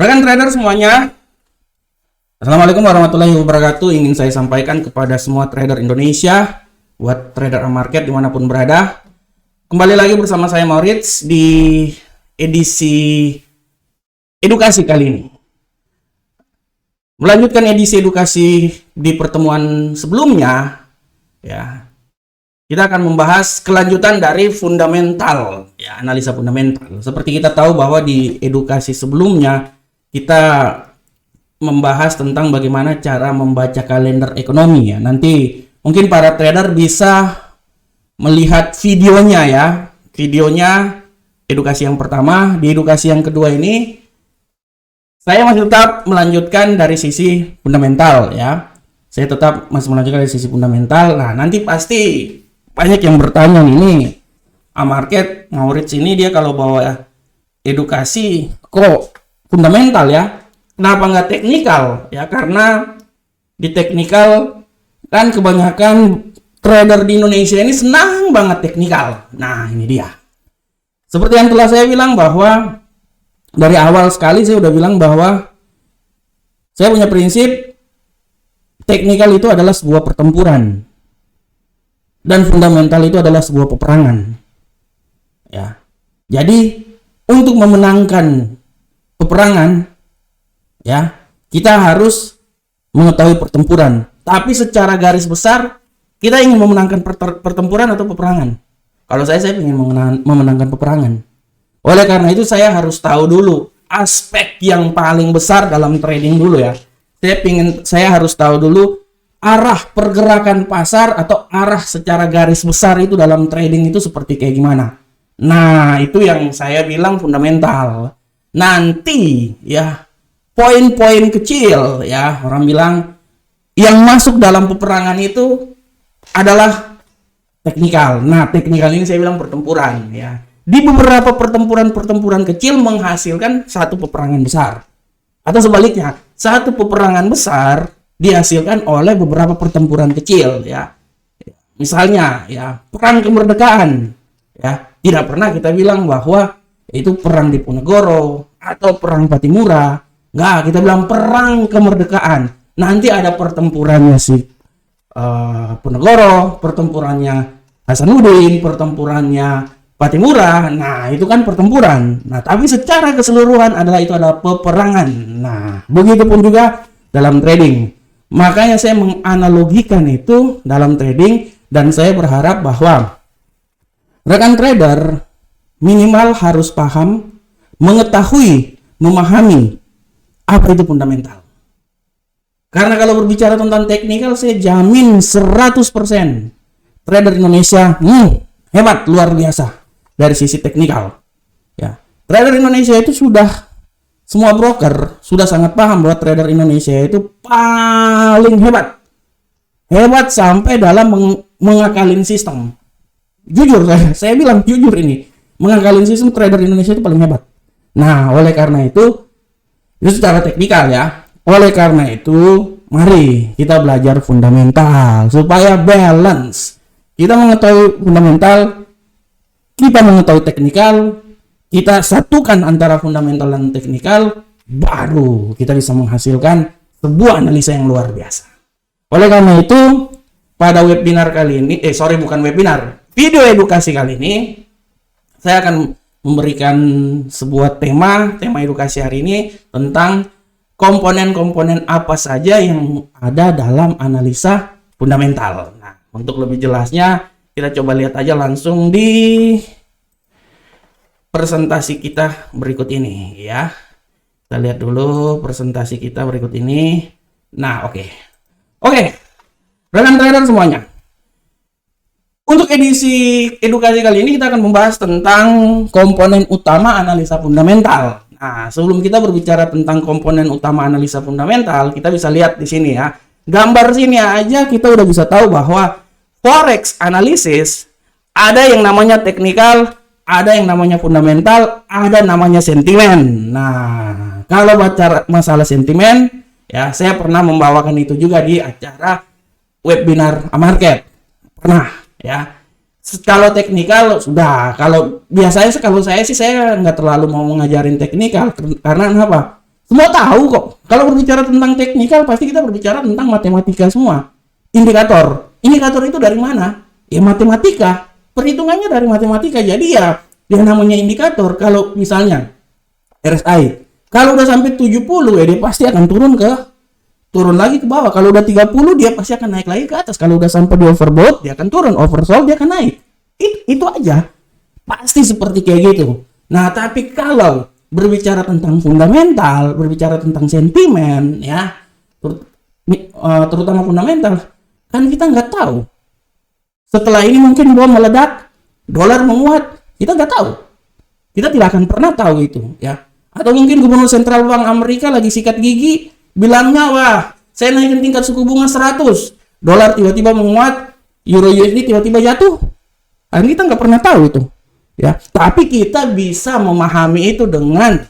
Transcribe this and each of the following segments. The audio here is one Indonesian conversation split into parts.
Rekan trader semuanya, Assalamualaikum warahmatullahi wabarakatuh. Ingin saya sampaikan kepada semua trader Indonesia, buat trader market dimanapun berada. Kembali lagi bersama saya Maurits di edisi edukasi kali ini. Melanjutkan edisi edukasi di pertemuan sebelumnya, ya, kita akan membahas kelanjutan dari fundamental, ya, analisa fundamental. Seperti kita tahu bahwa di edukasi sebelumnya kita membahas tentang bagaimana cara membaca kalender ekonomi, ya. Nanti mungkin para trader bisa melihat videonya, ya. Videonya edukasi yang pertama. Di edukasi yang kedua ini saya masih tetap melanjutkan dari sisi fundamental, ya. Saya tetap masih melanjutkan dari sisi fundamental. Nah, nanti pasti banyak yang bertanya ini, market Maurits ini dia kalau bawa edukasi kok fundamental, ya, kenapa nggak teknikal, ya? Karena di teknikal kan kebanyakan trader di Indonesia ini senang banget teknikal. Nah, ini dia. Seperti yang telah saya bilang bahwa dari awal sekali saya udah bilang bahwa saya punya prinsip teknikal itu adalah sebuah pertempuran dan fundamental itu adalah sebuah peperangan, ya. Jadi untuk memenangkan peperangan, ya, kita harus mengetahui pertempuran. Tapi secara garis besar kita ingin memenangkan pertempuran atau peperangan. Kalau saya ingin memenangkan peperangan. Oleh karena itu saya harus tahu dulu aspek yang paling besar dalam trading dulu, ya. Saya harus tahu dulu arah pergerakan pasar atau arah secara garis besar itu dalam trading itu seperti kayak gimana. Nah, itu yang saya bilang fundamental. Nanti, ya, poin-poin kecil, ya, orang bilang yang masuk dalam peperangan itu adalah teknikal. Nah, teknikal ini saya bilang pertempuran, ya. Di beberapa pertempuran kecil menghasilkan satu peperangan besar. Atau sebaliknya, satu peperangan besar dihasilkan oleh beberapa pertempuran kecil, ya. Misalnya, ya, perang kemerdekaan, ya. Tidak pernah kita bilang bahwa itu perang Diponegoro atau perang Patimura. Nggak, kita bilang perang kemerdekaan. Nanti ada pertempurannya Ponegoro, pertempurannya Hasanuddin, pertempurannya Patimura. Nah, itu kan pertempuran. Nah, tapi secara keseluruhan itu adalah peperangan. Nah, begitupun juga dalam trading. Makanya saya menganalogikan itu dalam trading, dan saya berharap bahwa rekan trader minimal harus paham, mengetahui, memahami apa itu fundamental. Karena kalau berbicara tentang teknikal, saya jamin 100% trader Indonesia hebat, luar biasa dari sisi teknikal, ya. Trader Indonesia itu semua broker sudah sangat paham bahwa trader Indonesia itu paling hebat sampai dalam mengakalin sistem. Jujur, saya bilang jujur, ini mengakalin sistem trader Indonesia itu paling hebat. Nah, oleh karena itu secara teknikal, ya. Oleh karena itu, mari kita belajar fundamental supaya balance. Kita mengetahui fundamental, kita mengetahui teknikal, kita satukan antara fundamental dan teknikal, baru kita bisa menghasilkan sebuah analisa yang luar biasa. Oleh karena itu, pada webinar kali ini, bukan webinar, video edukasi kali ini, saya akan memberikan sebuah tema edukasi hari ini tentang komponen-komponen apa saja yang ada dalam analisa fundamental. Nah, untuk lebih jelasnya, kita coba lihat aja langsung di presentasi kita berikut ini, ya. Kita lihat dulu presentasi kita berikut ini. Nah, oke. Rekan trader semuanya, untuk edisi edukasi kali ini kita akan membahas tentang komponen utama analisa fundamental. Nah, sebelum kita berbicara tentang komponen utama analisa fundamental, kita bisa lihat di sini, ya. Gambar sini aja kita udah bisa tahu bahwa forex analisis ada yang namanya teknikal, ada yang namanya fundamental, ada namanya sentimen. Nah, kalau baca masalah sentimen, ya, saya pernah membawakan itu juga di acara webinar market. Pernah, ya. Kalau teknikal kalau biasanya kalau saya nggak terlalu mau ngajarin teknikal, karena apa? Semua tahu kok. Kalau berbicara tentang teknikal, pasti kita berbicara tentang matematika semua. Indikator. Indikator itu dari mana? Ya matematika. Perhitungannya dari matematika. Jadi ya, yang namanya indikator, kalau misalnya RSI, kalau udah sampai 70 ya dia pasti akan turun lagi ke bawah. Kalau udah 30 dia pasti akan naik lagi ke atas. Kalau udah sampai di overbought dia akan turun, oversold dia akan naik. Itu aja. Pasti seperti kayak gitu. Nah, tapi kalau berbicara tentang fundamental, berbicara tentang sentimen, ya, terutama fundamental, kan kita nggak tahu. Setelah ini mungkin bom meledak, dolar menguat, kita nggak tahu. Kita tidak akan pernah tahu itu, ya. Atau mungkin Gubernur Sentral Bank Amerika lagi sikat gigi, bilangnya, wah, saya naikin tingkat suku bunga 100, dolar tiba-tiba menguat, euro USD tiba-tiba jatuh. Akhirnya kita nggak pernah tahu itu. Ya, tapi kita bisa memahami itu dengan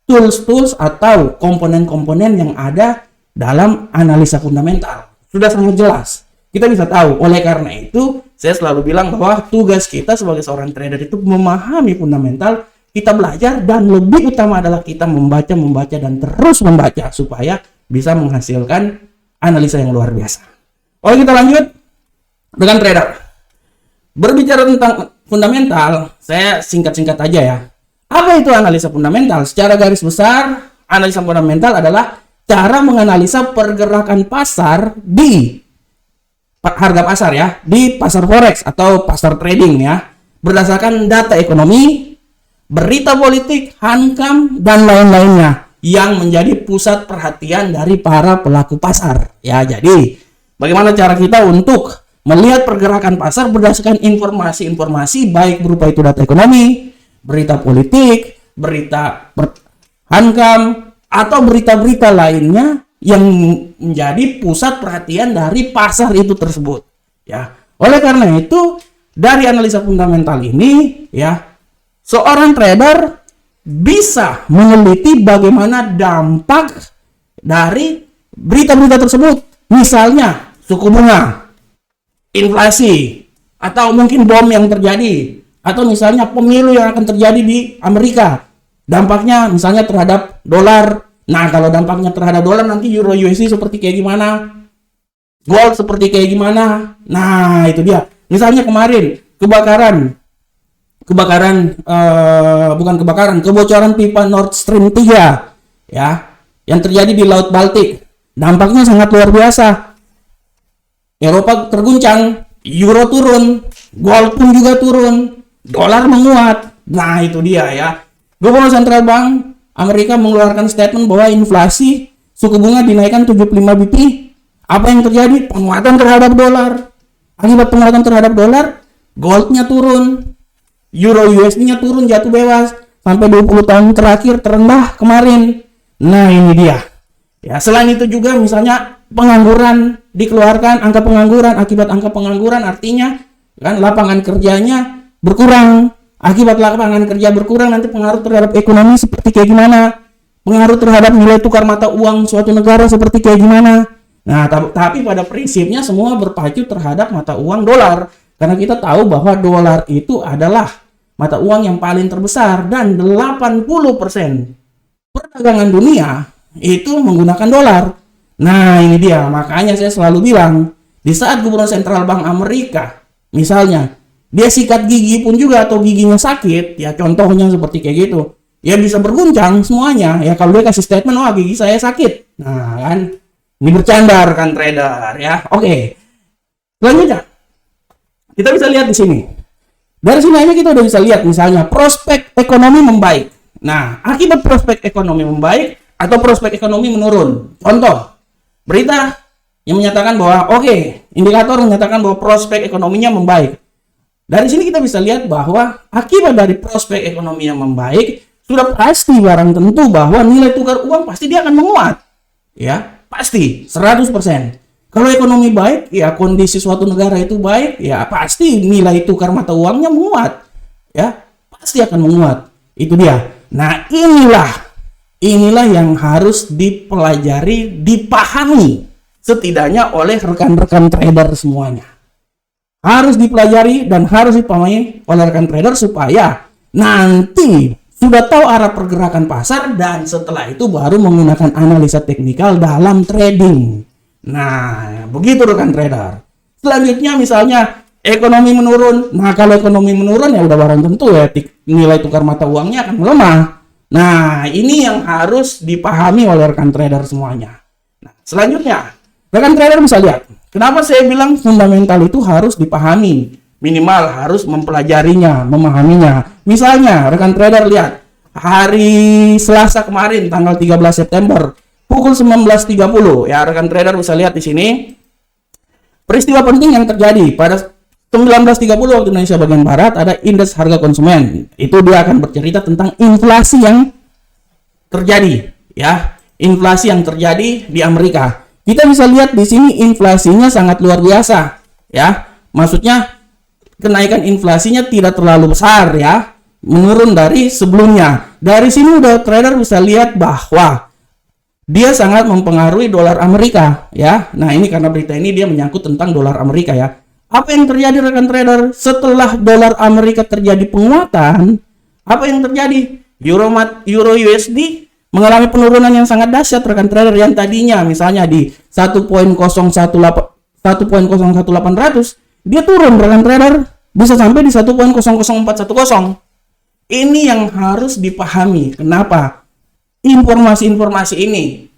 tools-tools atau komponen-komponen yang ada dalam analisa fundamental. Sudah sangat jelas. Kita bisa tahu. Oleh karena itu, saya selalu bilang bahwa tugas kita sebagai seorang trader itu memahami fundamental, kita belajar, dan lebih utama adalah kita membaca dan terus membaca supaya bisa menghasilkan analisa yang luar biasa. Oke, kita lanjut dengan trader. Berbicara tentang fundamental, saya singkat-singkat aja ya. Apa itu analisa fundamental? Secara garis besar, analisa fundamental adalah cara menganalisa pergerakan pasar di harga pasar ya, di pasar forex atau pasar trading ya, berdasarkan data ekonomi, berita politik, hankam, dan lain-lainnya yang menjadi pusat perhatian dari para pelaku pasar. Ya, jadi bagaimana cara kita untuk melihat pergerakan pasar berdasarkan informasi-informasi baik berupa itu data ekonomi, berita politik, berita hankam, atau berita-berita lainnya yang menjadi pusat perhatian dari pasar itu tersebut. Ya, oleh karena itu dari analisa fundamental ini, ya, seorang trader bisa meneliti bagaimana dampak dari berita-berita tersebut. Misalnya suku bunga, inflasi, atau mungkin bom yang terjadi, atau misalnya pemilu yang akan terjadi di Amerika, dampaknya misalnya terhadap dolar. Nah, kalau dampaknya terhadap dolar, nanti euro USD seperti kayak gimana, gold seperti kayak gimana. Nah, itu dia. Misalnya kemarin kebocoran pipa Nord Stream 3 ya, yang terjadi di Laut Baltik, dampaknya sangat luar biasa. Eropa terguncang, euro turun, gold pun juga turun, dolar menguat. Nah, itu dia ya. Gubernur Sentral Bank Amerika mengeluarkan statement bahwa inflasi suku bunga dinaikkan 75 BP. Apa yang terjadi? Penguatan terhadap dolar. Akibat penguatan terhadap dolar, goldnya turun, euro USD-nya turun, jatuh bebas sampai 20 tahun terakhir terendah kemarin. Nah, ini dia. Ya, selain itu juga misalnya pengangguran dikeluarkan, angka pengangguran, akibat angka pengangguran artinya kan lapangan kerjanya berkurang. Akibat lapangan kerja berkurang, nanti pengaruh terhadap ekonomi seperti kayak gimana? Pengaruh terhadap nilai tukar mata uang suatu negara seperti kayak gimana? Nah, tapi pada prinsipnya semua berpacu terhadap mata uang dolar. Karena kita tahu bahwa dolar itu adalah mata uang yang paling terbesar dan 80% perdagangan dunia itu menggunakan dolar. Nah, ini dia. Makanya saya selalu bilang, di saat Gubernur Sentral Bank Amerika, misalnya, dia sikat gigi pun juga atau giginya sakit, ya contohnya seperti kayak gitu, ya bisa berguncang semuanya. Ya kalau dia kasih statement, wah gigi saya sakit. Nah kan, ini bercanda rekan trader ya. Oke. Selanjutnya, kita bisa lihat di sini. Dari sini aja kita udah bisa lihat misalnya prospek ekonomi membaik. Nah, akibat prospek ekonomi membaik atau prospek ekonomi menurun. Contoh, berita yang menyatakan bahwa indikator menyatakan bahwa prospek ekonominya membaik. Dari sini kita bisa lihat bahwa akibat dari prospek ekonomi yang membaik, sudah pasti barang tentu bahwa nilai tukar uang pasti dia akan menguat. Ya, pasti 100%. Kalau ekonomi baik, ya kondisi suatu negara itu baik, ya pasti nilai tukar mata uangnya menguat. Ya, pasti akan menguat. Itu dia. Nah, inilah yang harus dipelajari, dipahami setidaknya oleh rekan-rekan trader semuanya. Harus dipelajari dan harus dipahami oleh rekan trader supaya nanti sudah tahu arah pergerakan pasar, dan setelah itu baru menggunakan analisa teknikal dalam trading. Nah, begitu rekan trader. Selanjutnya misalnya ekonomi menurun. Nah, kalau ekonomi menurun ya udah barang tentu ya nilai tukar mata uangnya akan melemah. Nah, ini yang harus dipahami oleh rekan trader semuanya. Nah, selanjutnya, rekan trader bisa lihat, kenapa saya bilang fundamental itu harus dipahami. Minimal harus mempelajarinya, memahaminya. Misalnya, rekan trader lihat, hari Selasa kemarin, tanggal 13 September, pukul 19.30, ya rekan trader bisa lihat di sini, peristiwa penting yang terjadi pada 19.30 waktu Indonesia bagian Barat, ada indeks harga konsumen. Itu dia akan bercerita tentang inflasi yang terjadi, ya. Inflasi yang terjadi di Amerika. Kita bisa lihat di sini inflasinya sangat luar biasa, ya. Maksudnya kenaikan inflasinya tidak terlalu besar, ya. Menurun dari sebelumnya. Dari sini udah trader bisa lihat bahwa dia sangat mempengaruhi dolar Amerika, ya. Nah, ini karena berita ini dia menyangkut tentang dolar Amerika, ya. Apa yang terjadi rekan trader setelah dolar Amerika terjadi penguatan? Apa yang terjadi? Euro USD mengalami penurunan yang sangat dahsyat rekan trader, yang tadinya misalnya di 1.01800 dia turun rekan trader bisa sampai di 1.00410. Ini yang harus dipahami. Kenapa? Informasi-informasi ini,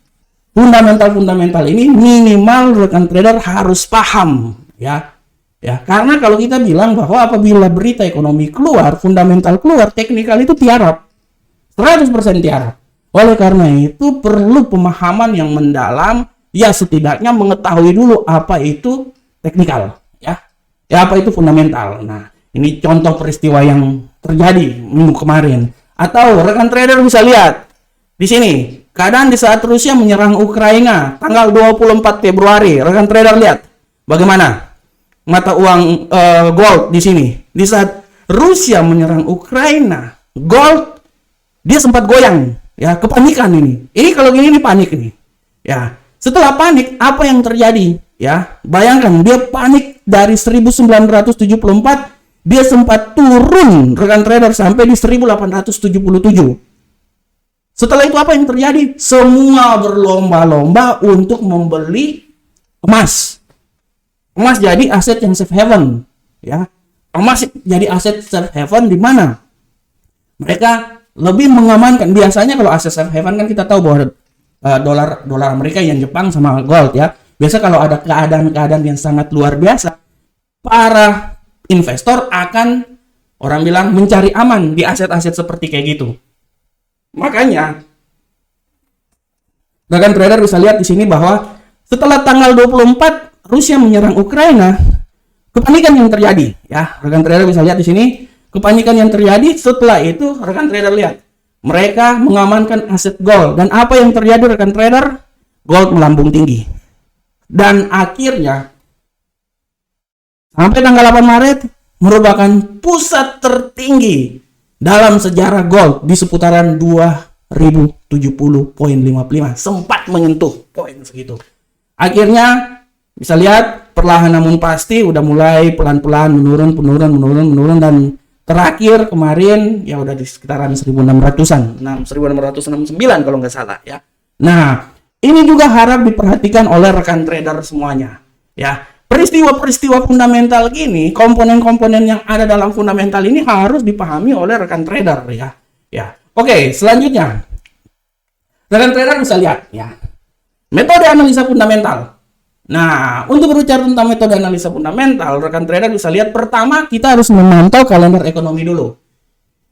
fundamental ini minimal rekan trader harus paham, ya. Ya, karena kalau kita bilang bahwa apabila berita ekonomi keluar, fundamental keluar, teknikal itu tiarap. 100% tiarap. Oleh karena itu perlu pemahaman yang mendalam, ya setidaknya mengetahui dulu apa itu teknikal, ya. Ya, apa itu fundamental. Nah, ini contoh peristiwa yang terjadi minggu kemarin. Atau rekan trader bisa lihat di sini, keadaan di saat Rusia menyerang Ukraina tanggal 24 Februari. Rekan trader lihat bagaimana mata uang gold di sini. Di saat Rusia menyerang Ukraina, gold dia sempat goyang, ya, kepanikan ini. Ini kalau gini ini panik nih. Ya, setelah panik apa yang terjadi? Ya, bayangkan dia panik dari 1974 dia sempat turun rekan trader sampai di 1877. Setelah itu apa yang terjadi? Semua berlomba-lomba untuk membeli emas. Emas jadi aset yang safe haven, ya. Emas jadi aset safe haven di mana? Mereka lebih mengamankan. Biasanya kalau aset safe haven kan kita tahu bahwa dolar Amerika yang Jepang sama gold, ya. Biasa kalau ada keadaan-keadaan yang sangat luar biasa, para investor akan orang bilang mencari aman di aset-aset seperti kayak gitu. Makanya rekan trader bisa lihat di sini bahwa setelah tanggal 24 Rusia menyerang Ukraina, kepanikan yang terjadi, ya. Rekan trader bisa lihat di sini kepanikan yang terjadi. Setelah itu rekan trader lihat mereka mengamankan aset gold, dan apa yang terjadi rekan trader? Gold melambung tinggi, dan akhirnya sampai tanggal 8 Maret merupakan pusat tertinggi dalam sejarah gold di seputaran 2070.55, sempat menyentuh poin segitu. Akhirnya bisa lihat perlahan namun pasti udah mulai pelan-pelan menurun, dan terakhir kemarin ya udah di sekitaran 1600-an, 1669 kalau nggak salah, ya. Nah, ini juga harap diperhatikan oleh rekan trader semuanya, ya. Peristiwa-peristiwa fundamental gini, komponen-komponen yang ada dalam fundamental ini harus dipahami oleh rekan trader, ya. Ya. Oke, selanjutnya rekan trader bisa lihat, ya, metode analisa fundamental. Nah, untuk berbicara tentang metode analisa fundamental, rekan trader bisa lihat, pertama kita harus memantau kalender ekonomi dulu.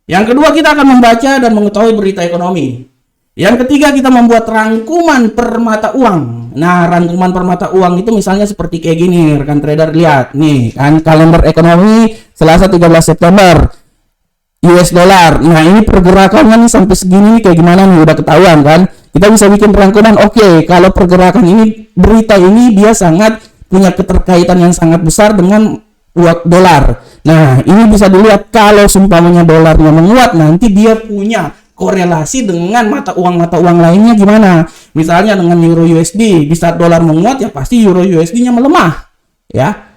Yang kedua, kita akan membaca dan mengetahui berita ekonomi. Yang ketiga, kita membuat rangkuman permata uang. Nah, rangkuman permata uang itu misalnya seperti kayak gini, rekan trader lihat. Nih, kan kalender ekonomi Selasa 13 September. US dollar. Nah, ini pergerakannya nih sampai segini kayak gimana nih, udah ketahuan kan? Kita bisa bikin rangkuman. Oke, kalau pergerakan ini, berita ini dia sangat punya keterkaitan yang sangat besar dengan dolar. Nah, ini bisa dilihat kalau seumpamanya dolarnya menguat, nanti dia punya korelasi dengan mata uang lainnya gimana? Misalnya dengan euro USD, di saat dolar menguat ya pasti euro USD-nya melemah, ya.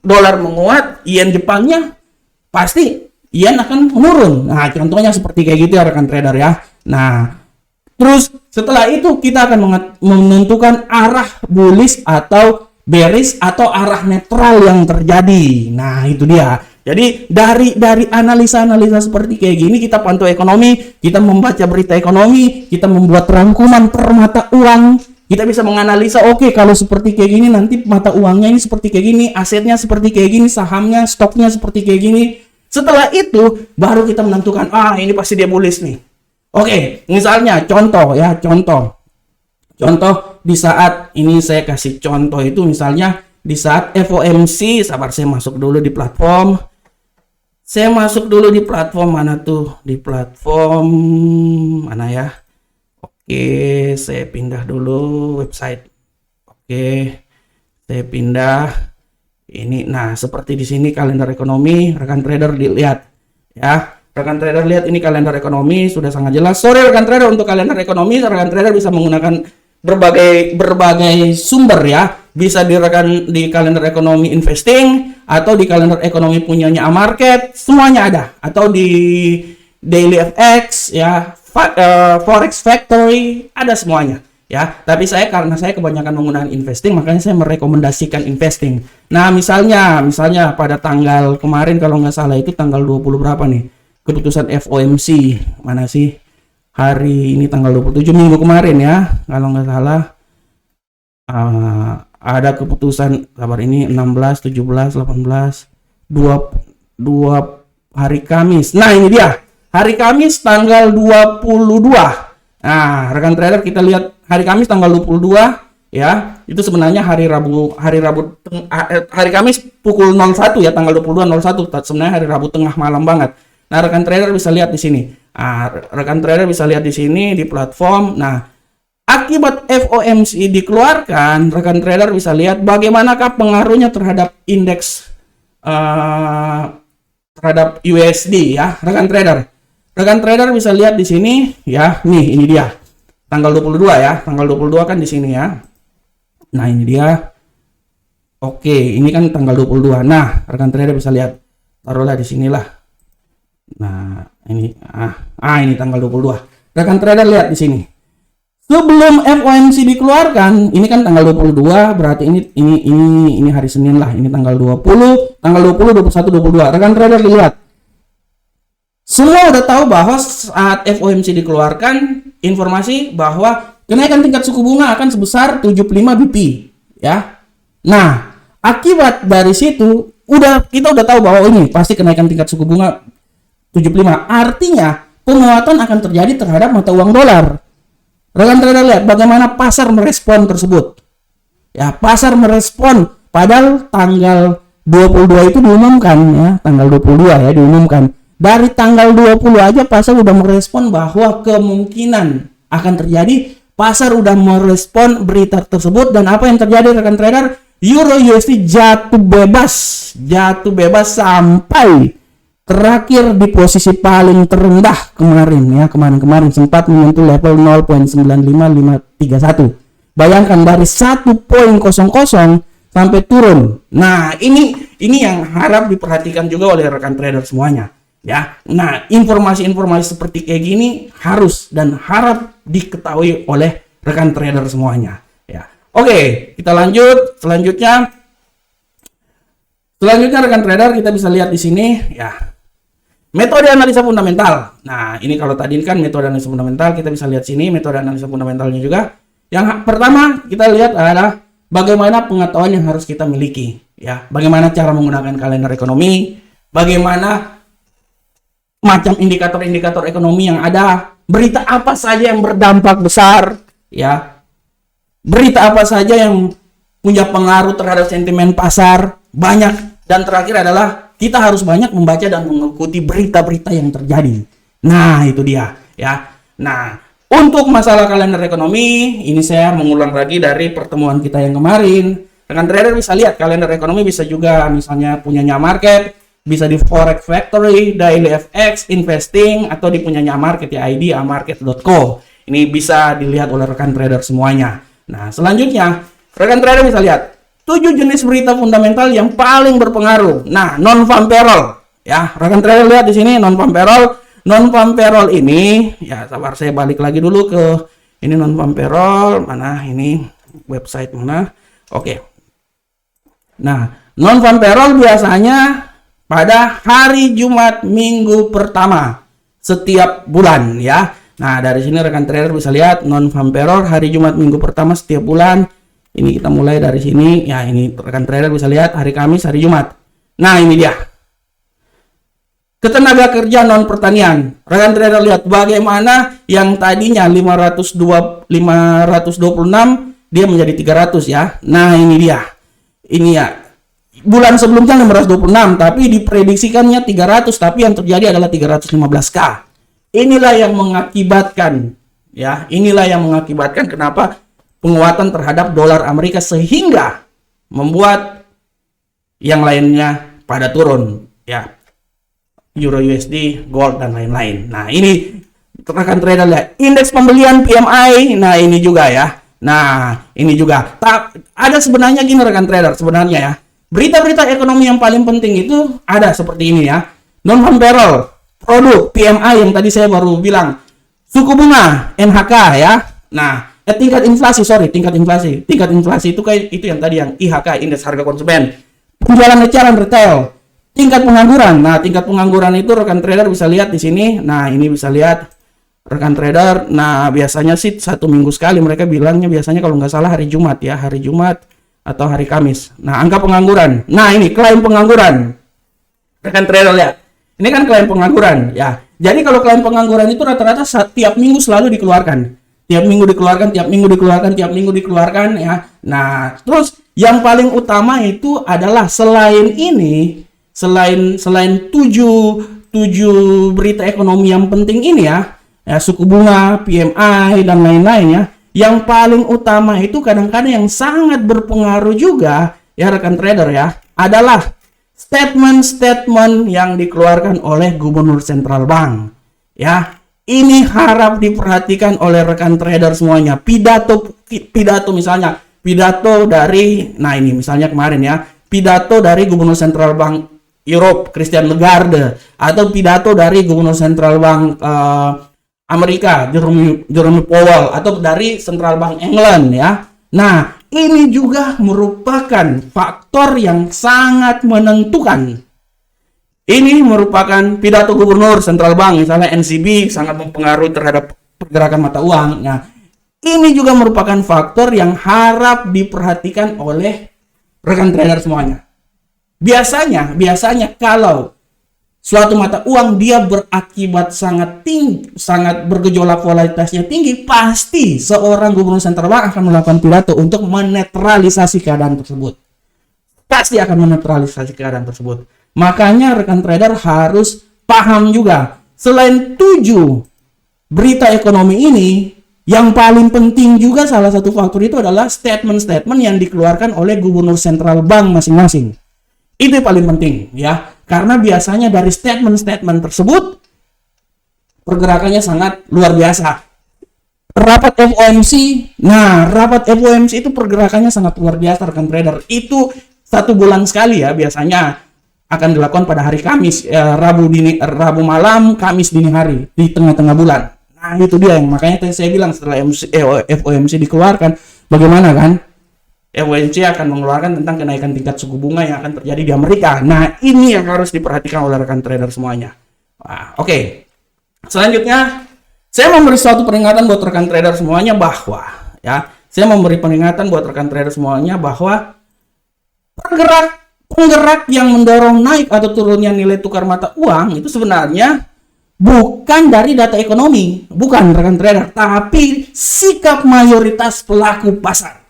Dolar menguat, yen Jepangnya pasti yen akan menurun. Nah, contohnya seperti kayak gitu ya rekan trader ya. Nah, terus setelah itu kita akan menentukan arah bullish atau bearish atau arah netral yang terjadi. Nah, itu dia. Jadi dari analisa-analisa seperti kayak gini kita pantau ekonomi, kita membaca berita ekonomi, kita membuat rangkuman per mata uang, kita bisa menganalisa oke, kalau seperti kayak gini nanti mata uangnya ini seperti kayak gini, asetnya seperti kayak gini, sahamnya, stoknya seperti kayak gini. Setelah itu baru kita menentukan ini pasti dia bullish nih. Oke, misalnya contoh di saat ini saya kasih contoh itu misalnya di saat FOMC, sabar saya masuk dulu di platform. Saya masuk dulu di platform mana tuh? Di platform mana ya? Oke, saya pindah dulu website. Oke, saya pindah ini. Nah, seperti di sini kalender ekonomi, rekan trader dilihat ya. Rekan trader lihat ini kalender ekonomi sudah sangat jelas. Sorry rekan trader, untuk kalender ekonomi rekan trader bisa menggunakan berbagai sumber ya. Bisa di kalender ekonomi investing atau di kalender ekonomi punyanya Amarket, semuanya ada. Atau di Daily FX ya, Forex Factory, ada semuanya ya. Tapi karena saya kebanyakan menggunakan investing, makanya saya merekomendasikan investing. Nah, misalnya pada tanggal kemarin kalau nggak salah itu tanggal 20 berapa nih? Keputusan FOMC mana sih? Hari ini tanggal 27 minggu kemarin ya, kalau nggak salah. Ada keputusan kabar ini 16, 17, 18, 2 hari Kamis. Nah, ini dia. Hari Kamis tanggal 22. Nah, rekan trader kita lihat hari Kamis tanggal 22 ya. Itu sebenarnya hari Kamis pukul 01 ya, tanggal 22.01. Sebenarnya hari Rabu tengah malam banget. Nah, rekan trader bisa lihat di sini. Rekan trader bisa lihat di sini di platform. Nah, akibat FOMC dikeluarkan, rekan trader bisa lihat bagaimanakah pengaruhnya terhadap indeks terhadap USD ya, rekan trader. Rekan trader bisa lihat di sini ya. Nih, ini dia. Tanggal 22 ya. Tanggal 22 kan di sini ya. Nah, ini dia. Oke, ini kan tanggal 22. Nah, rekan trader bisa lihat. Taruhlah di sinilah. Nah, ini ini tanggal 22. Rekan trader lihat di sini. Sebelum FOMC dikeluarkan, ini kan tanggal 22, berarti ini hari Senin lah. Ini tanggal 20, tanggal 20, 21, 22. Rekan trader lihat. Semua udah tahu bahwa saat FOMC dikeluarkan informasi bahwa kenaikan tingkat suku bunga akan sebesar 75 BP, ya. Nah, akibat dari situ kita udah tahu bahwa ini pasti kenaikan tingkat suku bunga 75. Artinya, penguatan akan terjadi terhadap mata uang dolar. Rekan trader lihat bagaimana pasar merespon tersebut. Ya, pasar merespon padahal tanggal 22 itu diumumkan ya, tanggal 22 ya diumumkan. Dari tanggal 20 aja pasar udah merespon bahwa kemungkinan akan terjadi. Pasar udah merespon berita tersebut dan apa yang terjadi rekan trader? Euro USD jatuh bebas sampai terakhir di posisi paling terendah kemarin sempat menyentuh level 0.95531. Bayangkan dari 1.00 sampai turun. Nah, ini yang harap diperhatikan juga oleh rekan trader semuanya, ya. Nah, informasi-informasi seperti kayak gini harus dan harap diketahui oleh rekan trader semuanya, ya. Oke, kita lanjut. Selanjutnya rekan trader kita bisa lihat di sini, ya. Metode analisa fundamental. Nah, ini kalau tadi kan metode analisa fundamental, kita bisa lihat sini metode analisa fundamentalnya juga. Yang pertama kita lihat adalah bagaimana pengetahuan yang harus kita miliki, ya. Bagaimana cara menggunakan kalender ekonomi, bagaimana macam indikator-indikator ekonomi yang ada, berita apa saja yang berdampak besar, ya. Berita apa saja yang punya pengaruh terhadap sentimen pasar, banyak. Dan terakhir adalah kita harus banyak membaca dan mengikuti berita-berita yang terjadi. Nah, itu dia, ya. Nah, untuk masalah kalender ekonomi, ini saya mengulang lagi dari pertemuan kita yang kemarin. Rekan trader bisa lihat kalender ekonomi bisa juga misalnya punyanya Market, bisa di Forex Factory, Daily FX, Investing, atau di punyanya Market ya, ID amarket.co. Ini bisa dilihat oleh rekan trader semuanya. Nah, selanjutnya rekan trader bisa lihat 7 jenis berita fundamental yang paling berpengaruh. Nah, non-farm payroll. Ya, rekan trader lihat di sini non farm payroll. Non farm payroll ini, ya sabar saya balik lagi dulu ke ini non farm payroll mana ini website mana? Oke. Nah, non farm payroll biasanya pada hari Jumat minggu pertama setiap bulan ya. Nah, dari sini rekan trader bisa lihat non farm payroll hari Jumat minggu pertama setiap bulan. Ini kita mulai dari sini. Ya, ini rekan trader bisa lihat hari Kamis, hari Jumat. Nah, ini dia. Ketenaga kerja non pertanian. Rekan trader lihat bagaimana yang tadinya 526 dia menjadi 300 ya. Nah, ini dia. Ini ya. Bulan sebelumnya 526 tapi diprediksikannya 300 tapi yang terjadi adalah 315K. Inilah yang mengakibatkan ya, inilah yang mengakibatkan kenapa penguatan terhadap dolar Amerika sehingga membuat yang lainnya pada turun ya. Euro USD, gold dan lain-lain. Nah, ini rekan trader lihat indeks pembelian PMI. Nah, ini juga ya. Nah, ini juga. Ada sebenarnya gini rekan trader, sebenarnya ya. Berita-berita ekonomi yang paling penting itu ada seperti ini ya. Non farm payroll, produk PMI yang tadi saya baru bilang, suku bunga NHK ya. Nah, tingkat inflasi itu kayak itu yang tadi yang IHK, indeks harga konsumen, penjualan eceran retail, tingkat pengangguran. Nah, tingkat pengangguran itu rekan trader bisa lihat di sini. Nah, ini bisa lihat rekan trader. Nah, biasanya sih 1 minggu sekali mereka bilangnya, biasanya kalau nggak salah hari Jumat ya, hari Jumat atau hari Kamis. Nah, angka pengangguran. Nah, ini klaim pengangguran. Rekan trader lihat. Ini kan klaim pengangguran ya. Jadi kalau klaim pengangguran itu rata-rata tiap minggu selalu dikeluarkan. Tiap minggu dikeluarkan ya. Nah, terus yang paling utama itu adalah selain ini, selain 7 berita ekonomi yang penting ini ya, suku bunga, PMI dan lain-lain ya. Yang paling utama itu kadang-kadang yang sangat berpengaruh juga ya rekan trader ya, adalah statement-statement yang dikeluarkan oleh Gubernur Sentral Bank ya. Ini harap diperhatikan oleh rekan trader semuanya. Pidato misalnya, pidato dari, nah ini misalnya kemarin ya, pidato dari Gubernur Sentral Bank Europe Christine Lagarde, atau pidato dari Gubernur Sentral Bank Amerika Jerome Powell, atau dari Central Bank England ya. Nah, ini juga merupakan faktor yang sangat menentukan. Ini merupakan pidato gubernur Central Bank, misalnya NCB, sangat mempengaruhi terhadap pergerakan mata uang. Nah, ini juga merupakan faktor yang harap diperhatikan oleh rekan trader semuanya. Biasanya kalau suatu mata uang dia berakibat sangat tinggi, sangat bergejolak volatilitasnya tinggi, pasti seorang gubernur Central Bank akan melakukan pidato untuk menetralisasi keadaan tersebut. Pasti akan menetralisasi keadaan tersebut. Makanya rekan trader harus paham juga, selain 7 berita ekonomi ini, yang paling penting juga salah satu faktor itu adalah statement-statement yang dikeluarkan oleh gubernur Central Bank masing-masing. Itu paling penting ya, karena biasanya dari statement-statement tersebut pergerakannya sangat luar biasa. Rapat FOMC, nah rapat FOMC itu pergerakannya sangat luar biasa rekan trader. Itu 1 bulan sekali ya, biasanya akan dilakukan pada hari Kamis, Rabu malam, Kamis dini hari, di tengah-tengah bulan. Nah, itu dia yang makanya tadi saya bilang setelah FOMC dikeluarkan, bagaimana kan? FOMC akan mengeluarkan tentang kenaikan tingkat suku bunga yang akan terjadi di Amerika. Nah, ini yang harus diperhatikan oleh rekan trader semuanya. Nah, oke. Selanjutnya, saya memberi suatu peringatan buat rekan trader semuanya bahwa penggerak yang mendorong naik atau turunnya nilai tukar mata uang itu sebenarnya bukan dari data ekonomi, bukan rekan trader, tapi sikap mayoritas pelaku pasar.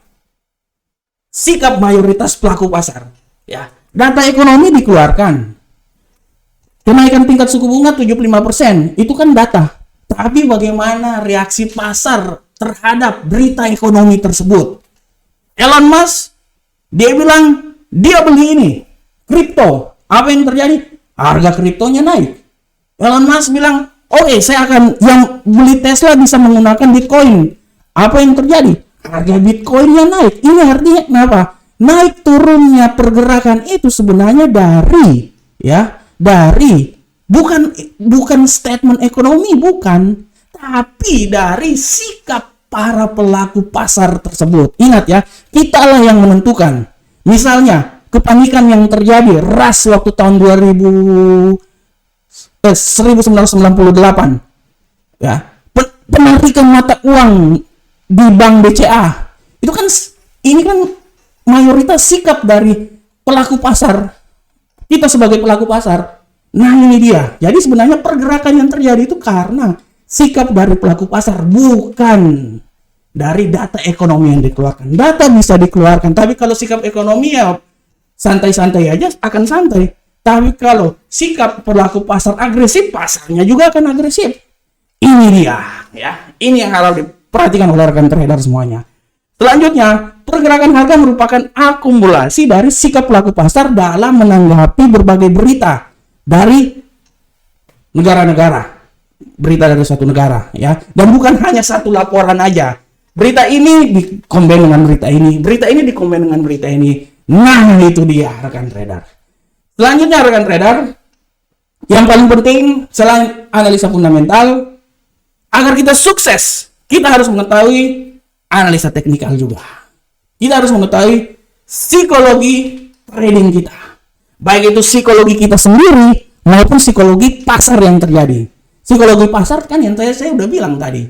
Ya, data ekonomi dikeluarkan. Kenaikan tingkat suku bunga 75%, itu kan data. Tapi bagaimana reaksi pasar terhadap berita ekonomi tersebut? Elon Musk dia bilang dia beli ini, kripto. Apa yang terjadi? Harga kriptonya naik. Elon Musk bilang, oke, saya akan yang beli Tesla bisa menggunakan Bitcoin. Apa yang terjadi? Harga Bitcoinnya naik. Ini artinya kenapa? Naik turunnya pergerakan itu sebenarnya dari bukan statement ekonomi, bukan, tapi dari sikap para pelaku pasar tersebut. Ingat ya, kitalah yang menentukan. Misalnya kepanikan yang terjadi ras waktu tahun 1998 ya, penarikan mata uang di Bank BCA itu kan, ini kan mayoritas sikap dari pelaku pasar, kita sebagai pelaku pasar. Nah ini dia, jadi sebenarnya pergerakan yang terjadi itu karena sikap dari pelaku pasar, bukan dari data ekonomi yang dikeluarkan. Data bisa dikeluarkan, tapi kalau sikap ekonomi ya santai-santai aja, akan santai. Tapi kalau sikap pelaku pasar agresif, pasarnya juga akan agresif. Ini dia, ya. Ini yang harus diperhatikan oleh rekan trader semuanya. Selanjutnya, pergerakan harga merupakan akumulasi dari sikap pelaku pasar dalam menanggapi berbagai berita dari negara-negara. Berita dari suatu negara, ya. Dan bukan hanya satu laporan aja. Berita ini dikombin dengan berita ini, berita ini dikombin dengan berita ini. Nah, itu dia rekan trader. Selanjutnya rekan trader, yang paling penting selain analisa fundamental, agar kita sukses, kita harus mengetahui analisa teknikal juga. Kita harus mengetahui psikologi trading kita. Baik itu psikologi kita sendiri maupun psikologi pasar yang terjadi. Psikologi pasar kan yang saya udah bilang tadi.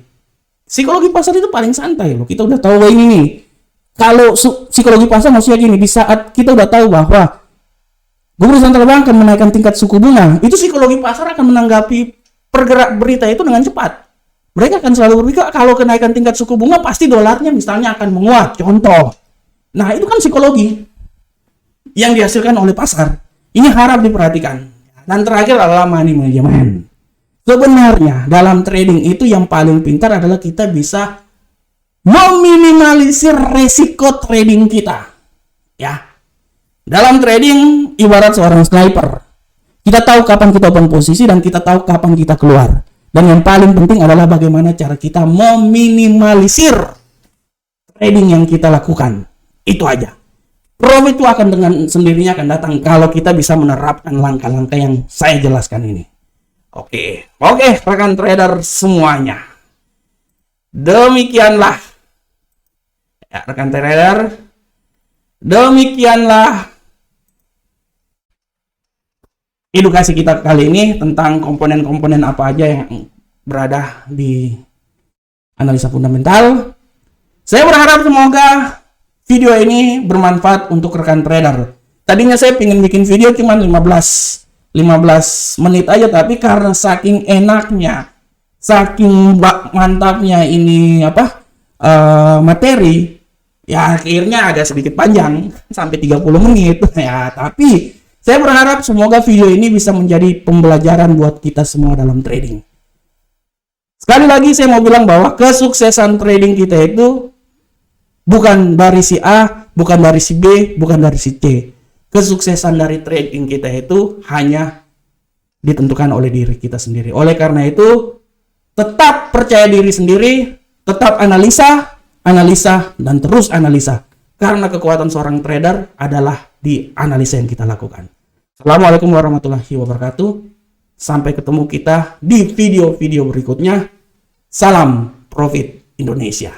Psikologi pasar itu paling santai loh. Kita udah tahu ini nih. Kalau psikologi pasar maksudnya gini, di saat kita udah tahu bahwa Gubernur Sentral Bank akan menaikkan tingkat suku bunga, itu psikologi pasar akan menanggapi pergerak berita itu dengan cepat. Mereka akan selalu berpikir kalau kenaikan tingkat suku bunga pasti dolarnya misalnya akan menguat, contoh. Nah, itu kan psikologi yang dihasilkan oleh pasar. Ini harap diperhatikan. Dan terakhir adalah money management. Sebenarnya dalam trading itu yang paling pintar adalah kita bisa meminimalisir resiko trading kita. Ya. Dalam trading ibarat seorang sniper. Kita tahu kapan kita open posisi dan kita tahu kapan kita keluar. Dan yang paling penting adalah bagaimana cara kita meminimalisir trading yang kita lakukan. Itu aja. Profit itu akan dengan sendirinya akan datang kalau kita bisa menerapkan langkah-langkah yang saya jelaskan ini. Oke, rekan trader semuanya. Demikianlah. Ya, rekan trader. Demikianlah edukasi kita kali ini tentang komponen-komponen apa aja yang berada di analisa fundamental. Saya berharap semoga video ini bermanfaat untuk rekan trader. Tadinya saya ingin bikin video cuma 15 menit aja, tapi karena saking enaknya, saking mantapnya ini materi, ya akhirnya agak sedikit panjang sampai 30 menit ya, tapi saya berharap semoga video ini bisa menjadi pembelajaran buat kita semua dalam trading. Sekali lagi saya mau bilang bahwa kesuksesan trading kita itu bukan dari si A, bukan dari si B, bukan dari si C. Kesuksesan dari trading kita itu hanya ditentukan oleh diri kita sendiri. Oleh karena itu, tetap percaya diri sendiri, tetap analisa, dan terus analisa. Karena kekuatan seorang trader adalah di analisa yang kita lakukan. Assalamualaikum warahmatullahi wabarakatuh. Sampai ketemu kita di video-video berikutnya. Salam Profit Indonesia.